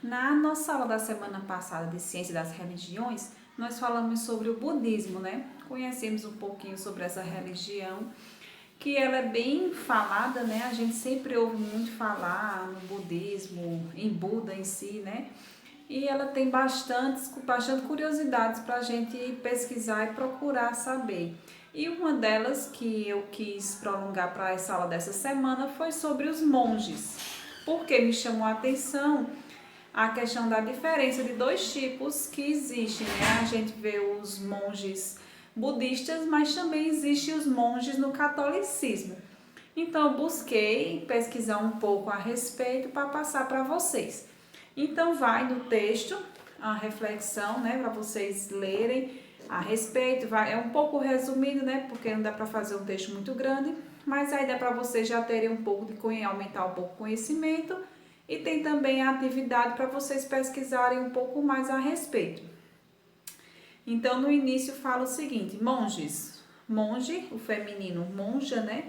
Na nossa aula da semana passada de Ciência das Religiões, nós falamos sobre o budismo, né? Conhecemos um pouquinho sobre essa religião, que ela é bem falada, né? A gente sempre ouve muito falar no budismo, em Buda em si, né? E ela tem bastante curiosidades para a gente pesquisar e procurar saber. E uma delas que eu quis prolongar para essa aula dessa semana foi sobre os monges. Porque me chamou a atenção a questão da diferença de dois tipos que existem, né? A gente vê os monges budistas, mas também existem os monges no catolicismo. Então, eu busquei pesquisar um pouco a respeito para passar para vocês. Então, vai no texto a reflexão, né, para vocês lerem a respeito. É um pouco resumido, né, porque não dá para fazer um texto muito grande, mas aí dá para vocês já terem um pouco de aumentar um pouco o conhecimento. E tem também a atividade para vocês pesquisarem um pouco mais a respeito. Então, no início fala o seguinte: monges. Monge, o feminino monja, né?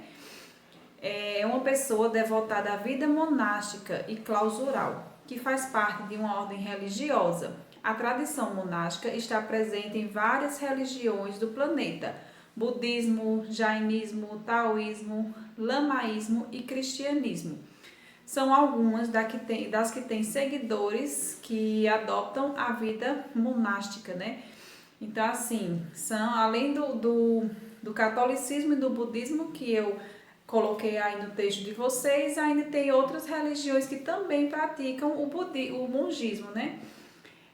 É uma pessoa devotada à vida monástica e clausural, que faz parte de uma ordem religiosa. A tradição monástica está presente em várias religiões do planeta: budismo, jainismo, taoísmo, lamaísmo e cristianismo. São algumas das que têm seguidores que adoptam a vida monástica, né? Então, assim, são além do catolicismo e do budismo que eu coloquei aí no texto de vocês, ainda tem outras religiões que também praticam o mongismo, né?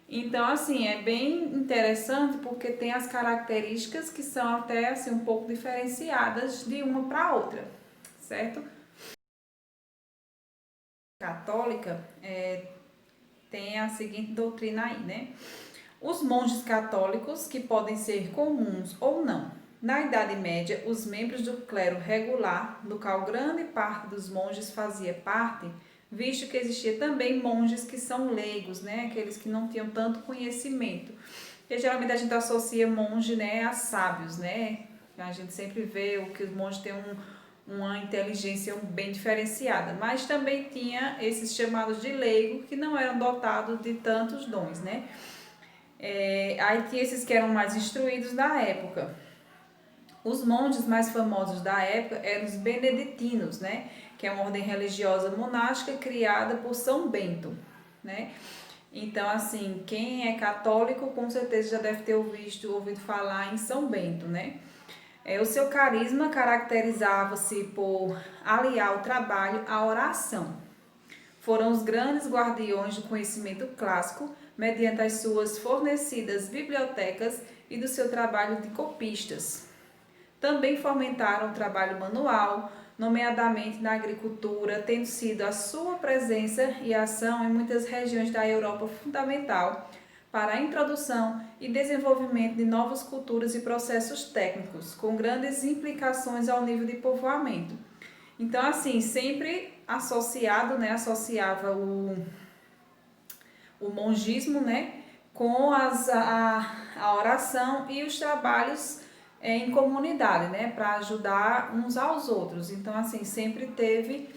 Então, assim, é bem interessante porque tem as características que são até assim um pouco diferenciadas de uma para outra, certo? Católica tem a seguinte doutrina aí, né? Os monges católicos, que podem ser comuns ou não. Na Idade Média, os membros do clero regular, do qual grande parte dos monges fazia parte, visto que existia também monges que são leigos, né? Aqueles que não tinham tanto conhecimento. Porque geralmente a gente associa monge, né, a sábios, né? A gente sempre vê o que os monges têm uma inteligência bem diferenciada, mas também tinha esses chamados de leigo que não eram dotados de tantos dons, né? Aí tinha esses que eram mais instruídos da época. Os monges mais famosos da época eram os beneditinos, né? Que é uma ordem religiosa monástica criada por São Bento, né? Então, assim, quem é católico com certeza já deve ter ouvido falar em São Bento, né? O seu carisma caracterizava-se por aliar o trabalho à oração. Foram os grandes guardiões do conhecimento clássico, mediante as suas fornecidas bibliotecas e do seu trabalho de copistas. Também fomentaram o trabalho manual, nomeadamente na agricultura, tendo sido a sua presença e ação em muitas regiões da Europa fundamental para a introdução e desenvolvimento de novas culturas e processos técnicos, com grandes implicações ao nível de povoamento. Então, assim, sempre associado, né, associava o mongismo, né, com a oração e os trabalhos em comunidade, né, para ajudar uns aos outros. Então, assim, sempre teve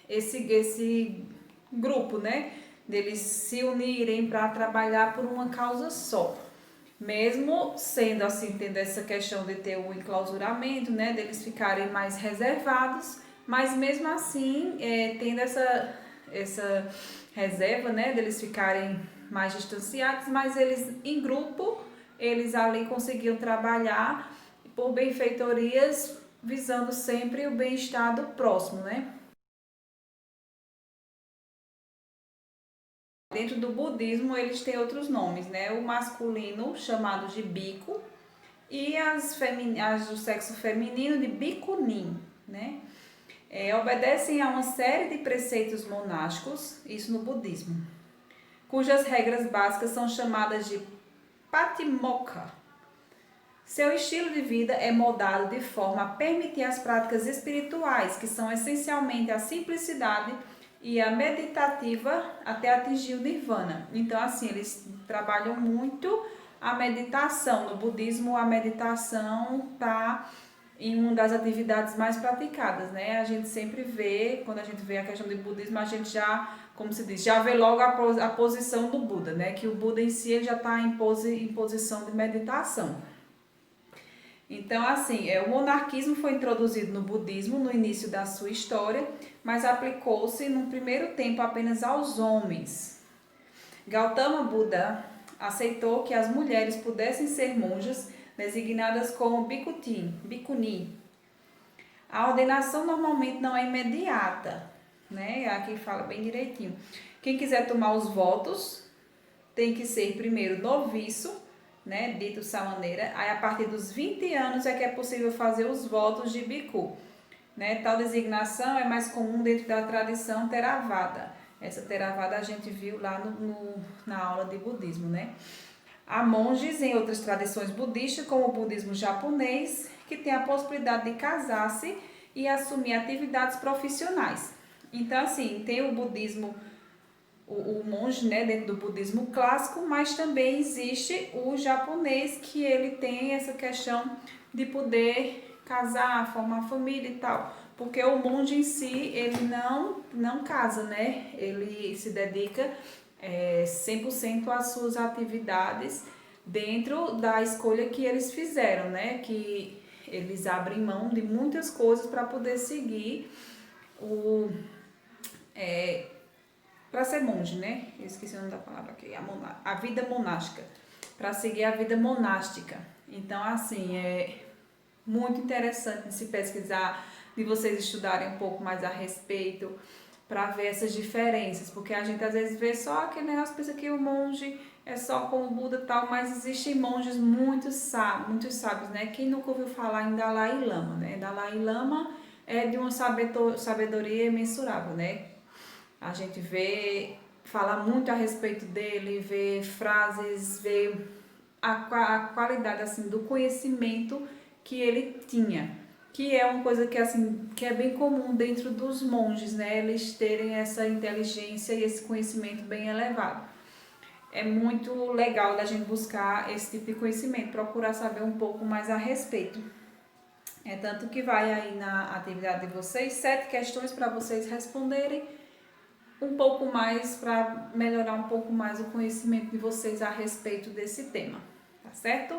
esse grupo, né, deles se unirem para trabalhar por uma causa só. Mesmo sendo assim, tendo essa questão de ter o enclausuramento, né, deles ficarem mais reservados, mas mesmo assim, tendo essa reserva, né, deles ficarem mais distanciados, mas eles em grupo, eles ali conseguiam trabalhar por benfeitorias, visando sempre o bem-estar do próximo, né? Dentro do budismo, eles têm outros nomes, né? O masculino, chamado de bico, e as do sexo feminino de bikunin, né? Obedecem a uma série de preceitos monásticos, isso no budismo, cujas regras básicas são chamadas de patimokkha. Seu estilo de vida é moldado de forma a permitir as práticas espirituais, que são essencialmente a simplicidade e a meditativa até atingir o nirvana. Então, assim, eles trabalham muito a meditação. No budismo, a meditação está em uma das atividades mais praticadas, né? A gente sempre vê, quando a gente vê a questão do budismo, a gente já, como se diz, já vê logo a posição do Buda, né? Que o Buda em si ele já está em posição de meditação. Então, assim, o monarquismo foi introduzido no budismo no início da sua história, mas aplicou-se no primeiro tempo apenas aos homens. Gautama Buda aceitou que as mulheres pudessem ser monjas, designadas como bhikkhuni. A ordenação normalmente não é imediata, né? Aqui fala bem direitinho. Quem quiser tomar os votos tem que ser primeiro noviço, né? Dito dessa maneira. Aí a partir dos 20 anos é que é possível fazer os votos de bhikkhu, né? Tal designação é mais comum dentro da tradição Theravada. Essa Theravada a gente viu lá na aula de budismo, né? Há monges em outras tradições budistas, como o budismo japonês, que tem a possibilidade de casar-se e assumir atividades profissionais. Então, assim, tem o budismo, o monge, né, dentro do budismo clássico, mas também existe o japonês, que ele tem essa questão de poder casar, formar família e tal. Porque o monge em si, ele não casa, né? Ele se dedica 100% às suas atividades dentro da escolha que eles fizeram, né? Que eles abrem mão de muitas coisas para poder seguir para ser monge, né? Eu esqueci o nome da palavra aqui, a vida monástica, para seguir a vida monástica. Então, assim, é muito interessante de se pesquisar, de vocês estudarem um pouco mais a respeito, para ver essas diferenças, porque a gente às vezes vê só aquele negócio, pensa que o monge é só como o Buda e tal, mas existem monges muito sábios, né? Quem nunca ouviu falar em Dalai Lama, né? Dalai Lama é de uma sabedoria imensurável, né? A gente fala muito a respeito dele, vê frases, vê a qualidade assim do conhecimento que ele tinha, que é uma coisa que assim que é bem comum dentro dos monges, né? Eles terem essa inteligência e esse conhecimento bem elevado. É muito legal da gente buscar esse tipo de conhecimento, procurar saber um pouco mais a respeito. É tanto que vai aí na atividade de vocês 7 questões para vocês responderem um pouco mais, para melhorar um pouco mais o conhecimento de vocês a respeito desse tema, tá certo?